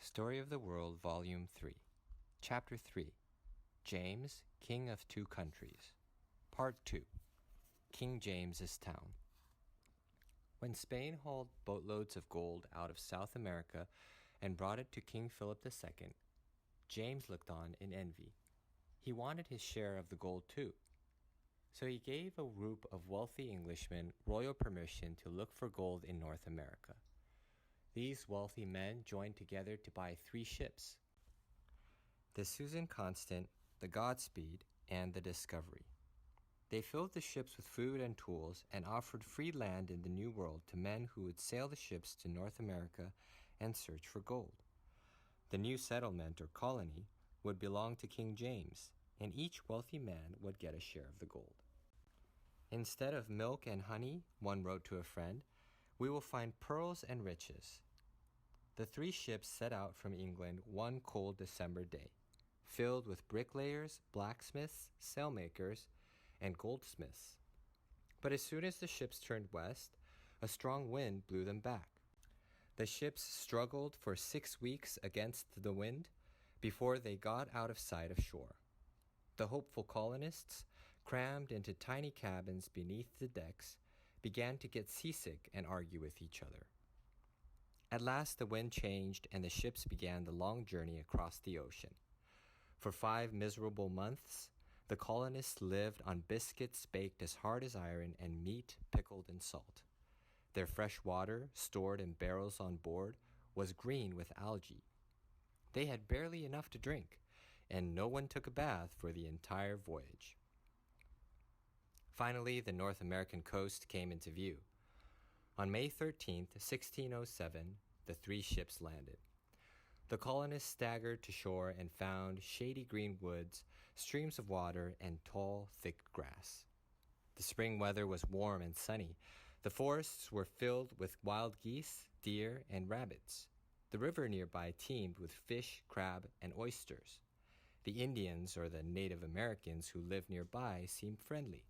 Story of the World, Volume 3, Chapter 3, James, King of Two Countries, Part 2, King James's Town. When Spain hauled boatloads of gold out of South America and brought it to King Philip II, James looked on in envy. He wanted his share of the gold too. So he gave a group of wealthy Englishmen royal permission to look for gold in North America. These wealthy men joined together to buy 3 ships: the Susan Constant, the Godspeed, and the Discovery. They filled the ships with food and tools and offered free land in the New World to men who would sail the ships to North America and search for gold. The new settlement or colony would belong to King James, and each wealthy man would get a share of the gold. Instead of milk and honey, one wrote to a friend, we will find pearls and riches. The 3 ships set out from England one cold December day, filled with bricklayers, blacksmiths, sailmakers, and goldsmiths. But as soon as the ships turned west, a strong wind blew them back. The ships struggled for 6 weeks against the wind before they got out of sight of shore. The hopeful colonists, crammed into tiny cabins beneath the decks, began to get seasick and argue with each other. At last the wind changed and the ships began the long journey across the ocean. For 5 miserable months, the colonists lived on biscuits baked as hard as iron and meat pickled in salt. Their fresh water, stored in barrels on board, was green with algae. They had barely enough to drink, and no one took a bath for the entire voyage. Finally, the North American coast came into view. On May 13, 1607, the 3 ships landed. The colonists staggered to shore and found shady green woods, streams of water, and tall, thick grass. The spring weather was warm and sunny. The forests were filled with wild geese, deer, and rabbits. The river nearby teemed with fish, crab, and oysters. The Indians, or the Native Americans who lived nearby, seemed friendly.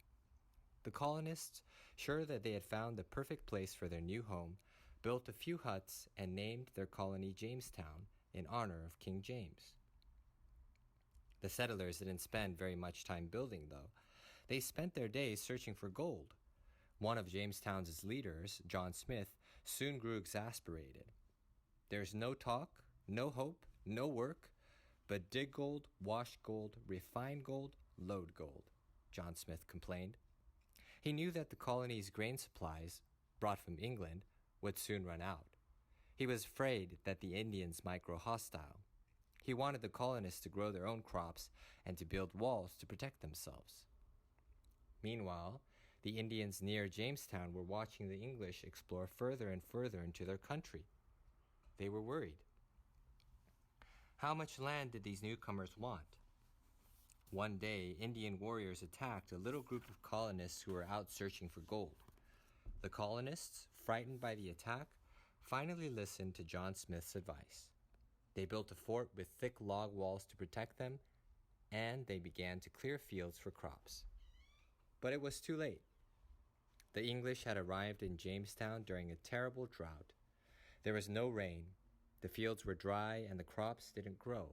The colonists, sure that they had found the perfect place for their new home, built a few huts and named their colony Jamestown in honor of King James. The settlers didn't spend very much time building, though. They spent their days searching for gold. One of Jamestown's leaders, John Smith, soon grew exasperated. There's no talk, no hope, no work, but dig gold, wash gold, refine gold, load gold, John Smith complained. He knew that the colony's grain supplies, brought from England, would soon run out. He was afraid that the Indians might grow hostile. He wanted the colonists to grow their own crops and to build walls to protect themselves. Meanwhile, the Indians near Jamestown were watching the English explore further and further into their country. They were worried. How much land did these newcomers want? One day, Indian warriors attacked a little group of colonists who were out searching for gold. The colonists, frightened by the attack, finally listened to John Smith's advice. They built a fort with thick log walls to protect them, and they began to clear fields for crops. But it was too late. The English had arrived in Jamestown during a terrible drought. There was no rain. The fields were dry and the crops didn't grow.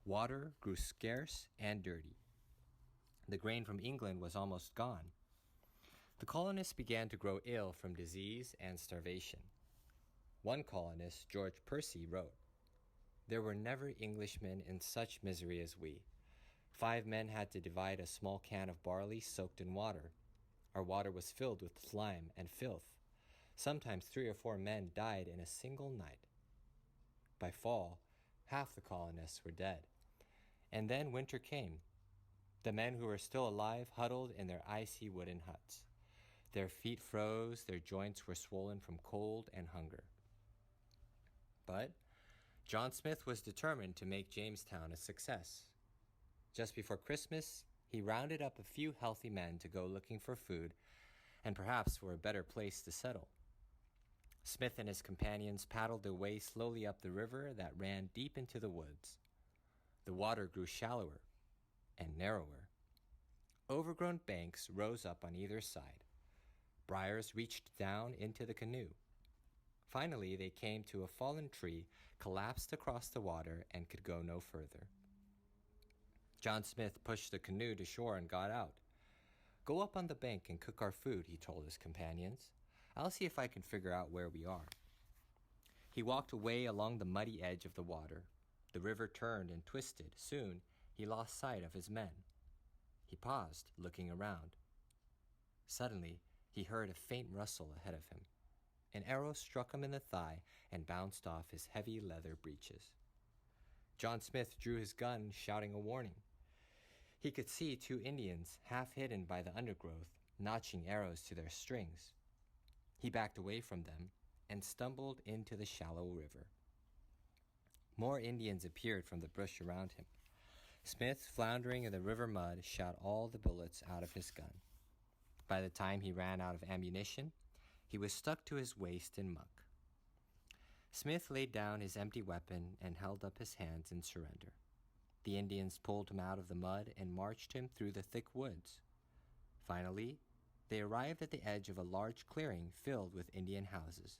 Water grew scarce and dirty. The grain from England was almost gone. The colonists began to grow ill from disease and starvation. One colonist, George Percy, wrote, "There were never Englishmen in such misery as we. 5 men had to divide a small can of barley soaked in water. Our water was filled with slime and filth. Sometimes 3 or 4 men died in a single night. By fall, half the colonists were dead. And then winter came. The men who were still alive huddled in their icy wooden huts. Their feet froze, their joints were swollen from cold and hunger." But John Smith was determined to make Jamestown a success. Just before Christmas, he rounded up a few healthy men to go looking for food and perhaps for a better place to settle. Smith and his companions paddled their way slowly up the river that ran deep into the woods. The water grew shallower and narrower. Overgrown banks rose up on either side. Briars reached down into the canoe. Finally, they came to a fallen tree, collapsed across the water, and could go no further. John Smith pushed the canoe to shore and got out. "Go up on the bank and cook our food," he told his companions. "I'll see if I can figure out where we are." He walked away along the muddy edge of the water. The river turned and twisted. Soon, he lost sight of his men. He paused, looking around. Suddenly, he heard a faint rustle ahead of him. An arrow struck him in the thigh and bounced off his heavy leather breeches. John Smith drew his gun, shouting a warning. He could see 2 Indians, half hidden by the undergrowth, notching arrows to their strings. He backed away from them and stumbled into the shallow river. More Indians appeared from the brush around him. Smith, floundering in the river mud, shot all the bullets out of his gun. By the time he ran out of ammunition, he was stuck to his waist in muck. Smith laid down his empty weapon and held up his hands in surrender. The Indians pulled him out of the mud and marched him through the thick woods. Finally, they arrived at the edge of a large clearing filled with Indian houses.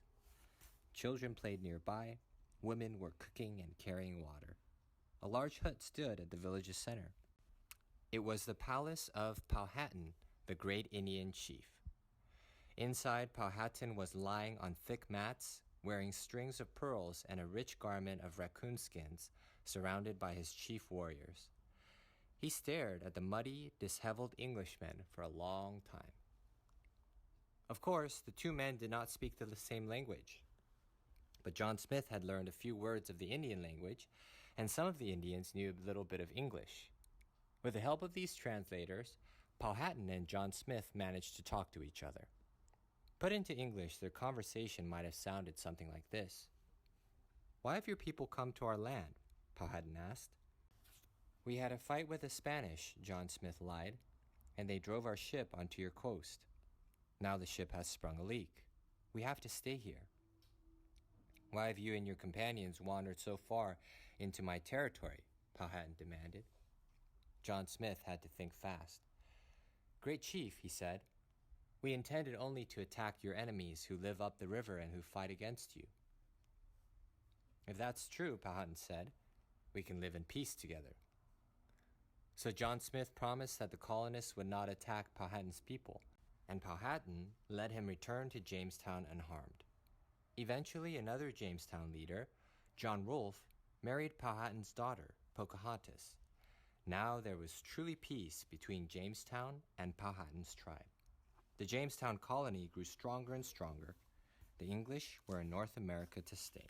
Children played nearby. Women were cooking and carrying water. A large hut stood at the village's center. It was the palace of Powhatan, the great Indian chief. Inside, Powhatan was lying on thick mats, wearing strings of pearls and a rich garment of raccoon skins, surrounded by his chief warriors. He stared at the muddy, disheveled Englishmen for a long time. Of course, the 2 men did not speak the same language. But John Smith had learned a few words of the Indian language, and some of the Indians knew a little bit of English. With the help of these translators, Powhatan and John Smith managed to talk to each other. Put into English, their conversation might have sounded something like this. "Why have your people come to our land?" Powhatan asked. "We had a fight with the Spanish," John Smith lied, "and they drove our ship onto your coast. Now the ship has sprung a leak. We have to stay here." "Why have you and your companions wandered so far into my territory?" Powhatan demanded. John Smith had to think fast. "Great Chief," he said, "we intended only to attack your enemies who live up the river and who fight against you." "If that's true," Powhatan said, "we can live in peace together." So John Smith promised that the colonists would not attack Powhatan's people, and Powhatan let him return to Jamestown unharmed. Eventually, another Jamestown leader, John Rolfe, married Powhatan's daughter, Pocahontas. Now there was truly peace between Jamestown and Powhatan's tribe. The Jamestown colony grew stronger and stronger. The English were in North America to stay.